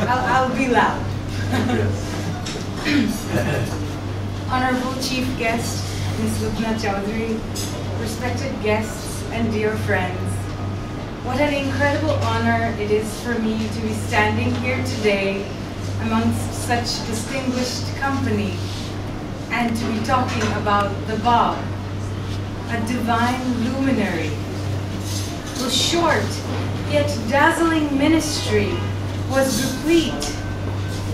I'll be loud. Honorable Chief Guest, Ms. Lubna Chowdhury, respected guests and dear friends, what an incredible honor it is for me to be standing here today amongst such distinguished company and to be talking about the Bab, a divine luminary whose short yet dazzling ministry was replete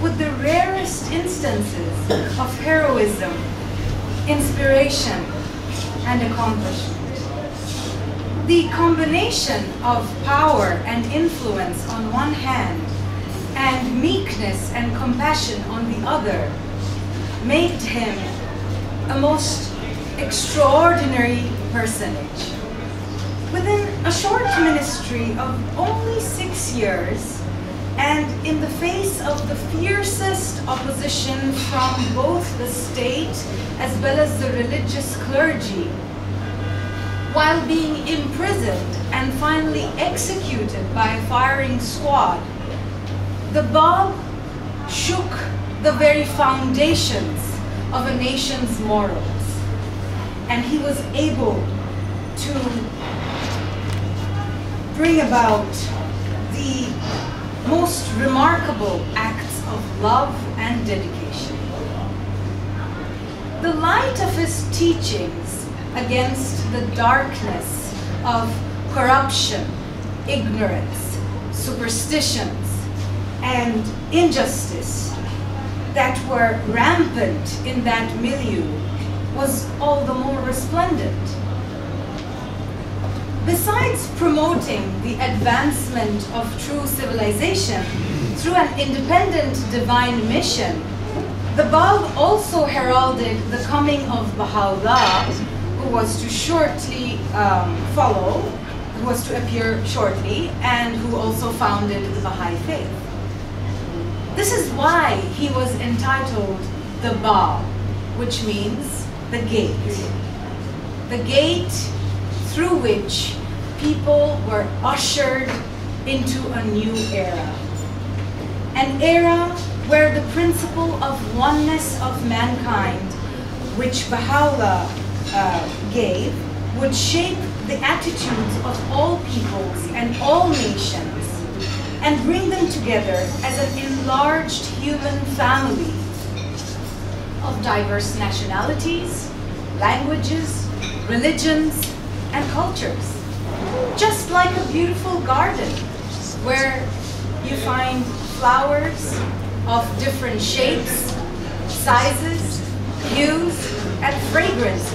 with the rarest instances of heroism, inspiration, and accomplishment. The combination of power and influence on one hand and meekness and compassion on the other made him a most extraordinary personage. Within a short ministry of only 6 years, and in the face of the fiercest opposition from both the state as well as the religious clergy, while being imprisoned and finally executed by a firing squad, the Bab shook the very foundations of a nation's morals, and he was able to bring about the most remarkable acts of love and dedication. The light of his teachings against the darkness of corruption, ignorance, superstitions, and injustice that were rampant in that milieu was all the more resplendent. Besides promoting the advancement of true civilization through an independent divine mission, the Bab also heralded the coming of Baha'u'llah, who was to shortly follow, who was to appear shortly, and who also founded the Baha'i Faith. This is why he was entitled the Bab, which means the gate. The gate through which people were ushered into a new era. An era where the principle of oneness of mankind, which Baha'u'llah gave, would shape the attitudes of all peoples and all nations and bring them together as an enlarged human family of diverse nationalities, languages, religions, and cultures. Just like a beautiful garden where you find flowers of different shapes, sizes, hues, and fragrances.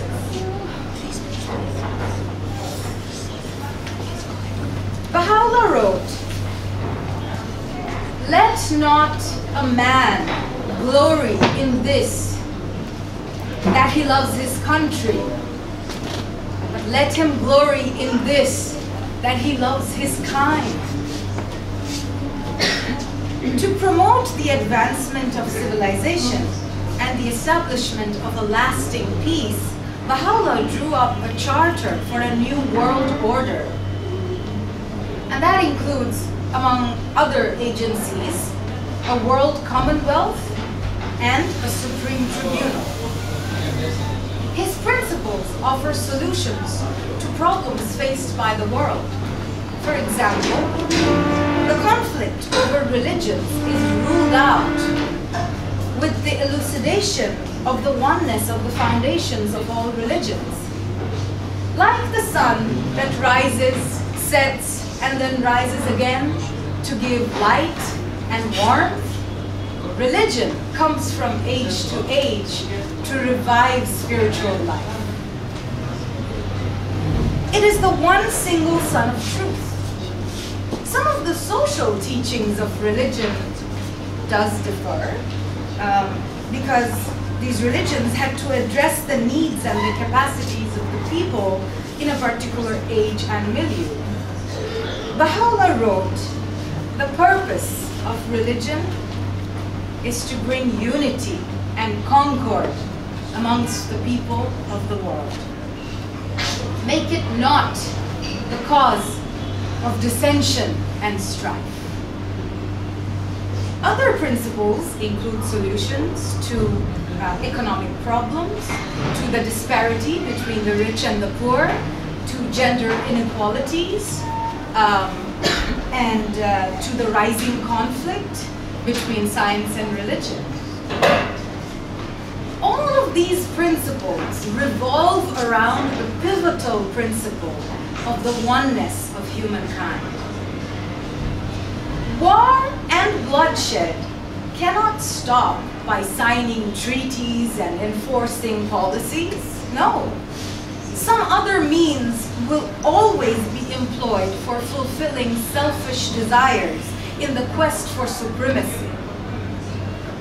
Baha'u'llah wrote, "Let not a man glory in this, that he loves his country, but let him glory in this, that he loves his kind." To promote the advancement of civilization and the establishment of a lasting peace, Baha'u'llah drew up a charter for a new world order. And that includes, among other agencies, a world commonwealth and a supreme tribunal. His principles offer solutions to problems faced by the world. For example, the conflict over religions is ruled out with the elucidation of the oneness of the foundations of all religions. Like the sun that rises, sets, and then rises again to give light and warmth, religion comes from age to age to revive spiritual life. It is the one single sun of truth. Some of the social teachings of religion does differ because these religions had to address the needs and the capacities of the people in a particular age and milieu. Baha'u'llah wrote, "The purpose of religion is to bring unity and concord amongst the people of the world. Make it not the cause of dissension and strife. Other principles include solutions to economic problems, to the disparity between the rich and the poor, to gender inequalities, and to the rising conflict between science and religion. All of these principles revolve around the pivotal principle of the oneness of humankind. War and bloodshed cannot stop by signing treaties and enforcing policies. No. Some other means will always be employed for fulfilling selfish desires in the quest for supremacy.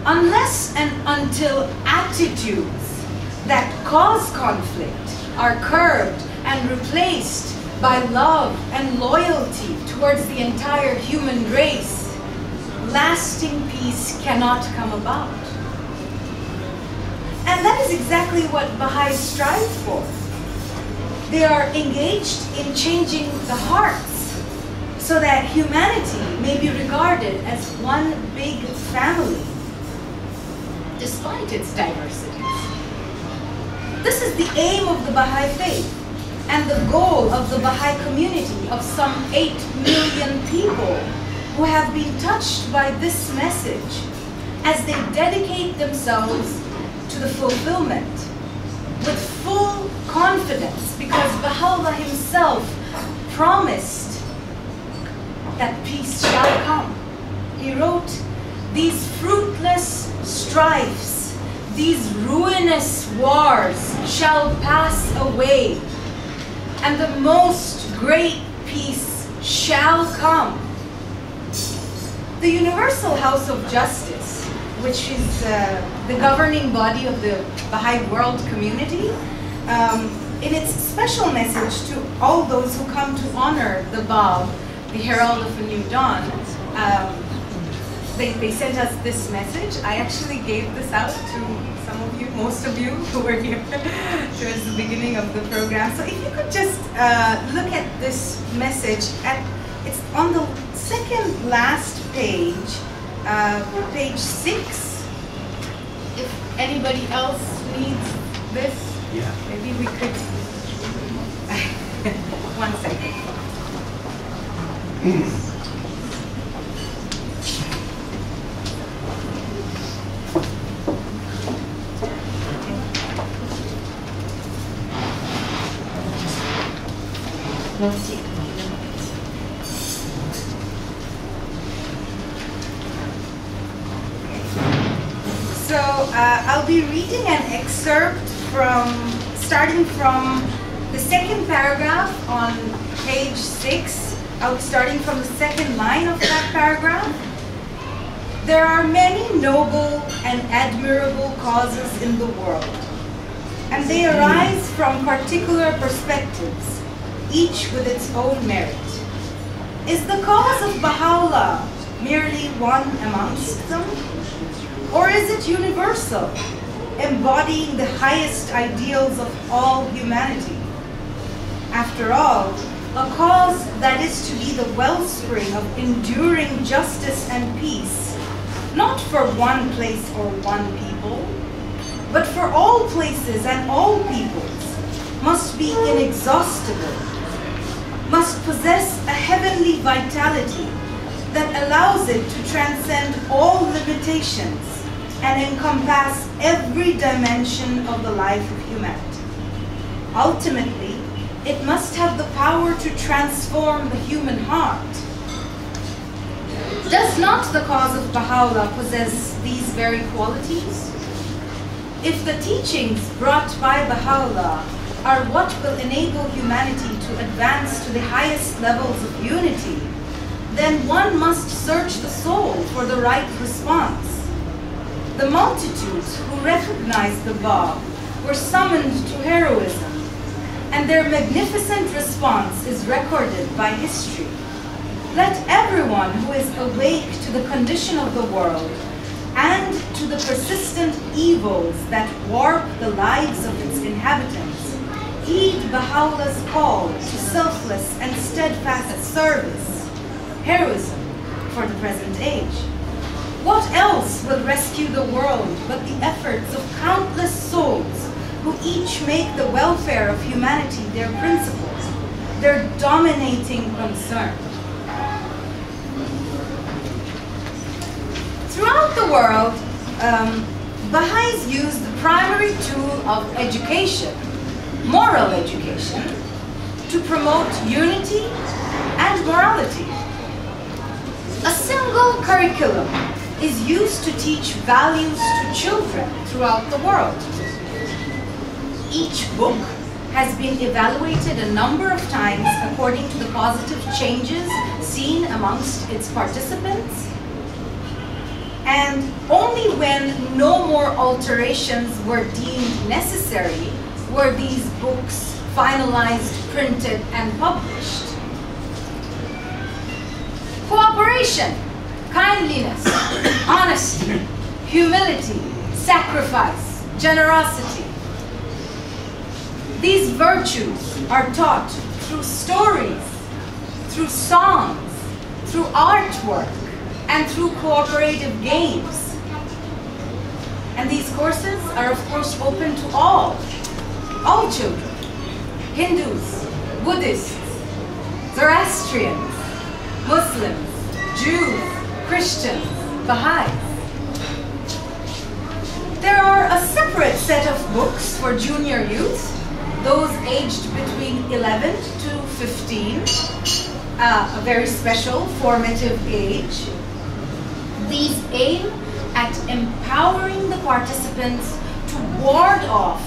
Unless and until attitudes that cause conflict are curbed and replaced by love and loyalty towards the entire human race, lasting peace cannot come about. And that is exactly what Baha'is strive for. They are engaged in changing the hearts so that humanity may be regarded as one big family, despite its diversities. This is the aim of the Baha'i Faith and the goal of the Baha'i community of some 8 million people who have been touched by this message as they dedicate themselves to the fulfillment with full confidence, because Baha'u'llah himself promised that peace shall come. He wrote, "These fruitless strifes, these ruinous wars shall pass away, and the most great peace shall come." The Universal House of Justice, which is the governing body of the Baha'i world community, in its special message to all those who come to honor the Bab, the Herald of a New Dawn, they sent us this message. I actually gave this out to some of you, most of you who were here towards the beginning of the program. So if you could just look at this message, it's on the second last page, page 6. If anybody else needs this, yeah, maybe we could. One second. So I'll be reading an excerpt starting from the second paragraph on page 6. I'll be starting from the second line of that paragraph. There are many noble and admirable causes in the world, and they arise from particular perspectives, each with its own merit. Is the cause of Baha'u'llah merely one amongst them? Or is it universal, embodying the highest ideals of all humanity? After all, a cause that is to be the wellspring of enduring justice and peace, not for one place or one people, but for all places and all peoples, must be inexhaustible, must possess a heavenly vitality that allows it to transcend all limitations and encompass every dimension of the life of humanity. Ultimately, it must have the power to transform the human heart. Does not the cause of Baha'u'llah possess these very qualities? If the teachings brought by Baha'u'llah are what will enable humanity to advance to the highest levels of unity, then one must search the soul for the right response. The multitudes who recognized the Bab were summoned to heroism, and their magnificent response is recorded by history. Let everyone who is awake to the condition of the world and to the persistent evils that warp the lives of its inhabitants heed Baha'u'llah's call to selfless and steadfast service, heroism for the present age. What else will rescue the world but the efforts of countless souls who each make the welfare of humanity their principles, their dominating concern? Throughout the world, Baha'is use the primary tool of education, moral education, to promote unity and morality. A single curriculum is used to teach values to children throughout the world. Each book has been evaluated a number of times according to the positive changes seen amongst its participants, and only when no more alterations were deemed necessary were these books finalized, printed, and published. Cooperation, kindliness, honesty, humility, sacrifice, generosity. These virtues are taught through stories, through songs, through artwork, and through cooperative games. And these courses are of course open to all children, Hindus, Buddhists, Zoroastrians, Muslims, Jews, Christians, Baha'is. There are a separate set of books for junior youth, those aged between 11 to 15, a very special formative age. These aim at empowering the participants to ward off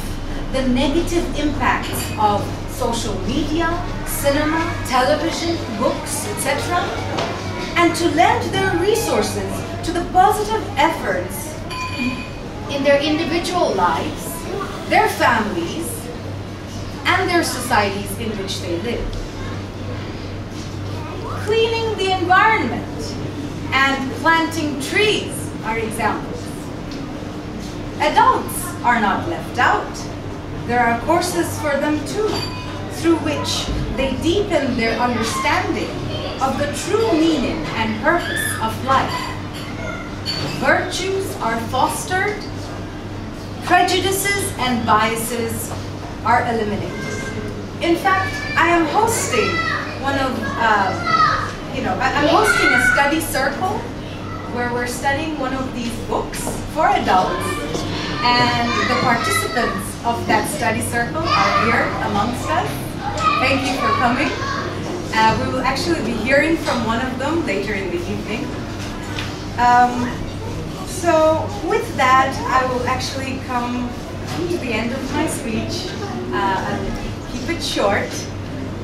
the negative impacts of social media, cinema, television, books, etc., and to lend their resources to the positive efforts in their individual lives, their families, and their societies in which they live. Cleaning the environment and planting trees are examples. Adults are not left out. There are courses for them too, through which they deepen their understanding of the true meaning and purpose of life. Virtues are fostered, prejudices and biases are eliminated. In fact, I am hosting I'm hosting a study circle where we're studying one of these books for adults, and the participants of that study circle are here amongst us. Thank you for coming. We will actually be hearing from one of them later in the evening. So with that, I will actually come to the end of my speech. I'll keep it short.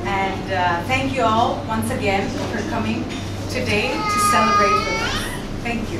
And thank you all once again for coming today to celebrate with us. Thank you.